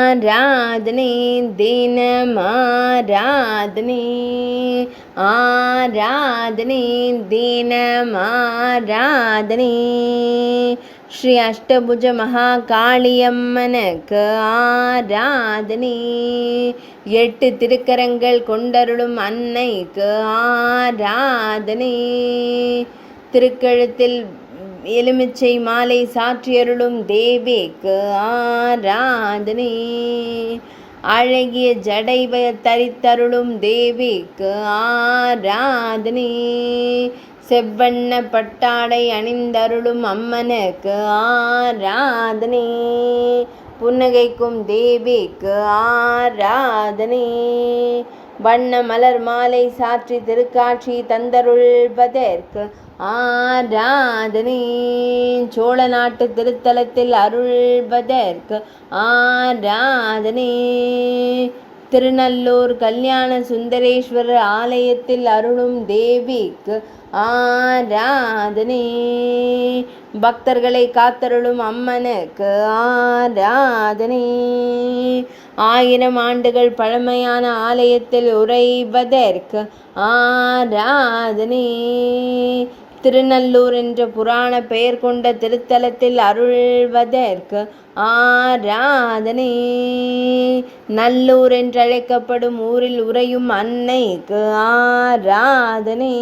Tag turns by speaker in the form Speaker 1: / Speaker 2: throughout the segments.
Speaker 1: ஆராதனை தினம் ஆராதனை ஆராதனை தினம் ஆராதனை ஸ்ரீ அஷ்டபுஜ மகாகாளியம்மனுக்கு ஆராதனை 8 திருக்கரங்கள் கொண்டருளும் அன்னைக்கு ஆராதனை திருக்கழுத்தில் எலுமிச்சை மாலை சாற்றியருளும் தேவிக்கு ஆராதனை அழகிய ஜடை தரித்தருளும் தேவிக்கு ஆராதனை செவ்வண்ண பட்டாடை அணிந்தருளும் அம்மனுக்கு ஆராதனை புன்னகைக்கும் தேவிக்கு ஆராதனை வண்ண மலர் மாலை சாற்றி திருக்காட்சி தந்தருள்வதற்கு ஆராதனை சோழ நாட்டு திருத்தலத்தில் அருள்வதற்கு ஆராதனை திருநல்லூர் கல்யாண சுந்தரேஸ்வரர் ஆலயத்தில் அருளும் தேவிக்கு ஆராதனை பக்தர்களை காத்தருளும் அம்மனுக்கு ஆராதனை 1000 ஆண்டுகள் பழமையான ஆலயத்தில் உறைவதற்கு ஆராதனை திருநல்லூர் என்ற புராண பெயர் கொண்ட திருத்தலத்தில் அருள்வதற்கு ஆராதனை நல்லூர் என்றழைக்கப்படும் ஊரில் உறையும் அன்னைக்கு ஆராதனை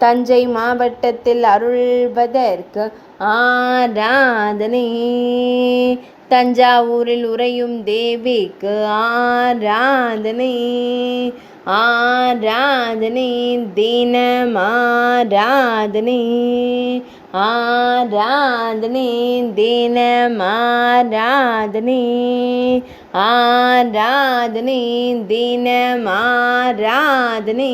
Speaker 1: தஞ்சை மாவட்டத்தில் அருள்வதற்கு ஆராதனை தஞ்சாவூரில் உறையும் தேவிக்கு ஆராதனை ஆராதனை தினம் ஆராதனை ஆராதனை தினம் ஆராதனை ஆராதனை தினம் ஆராதனை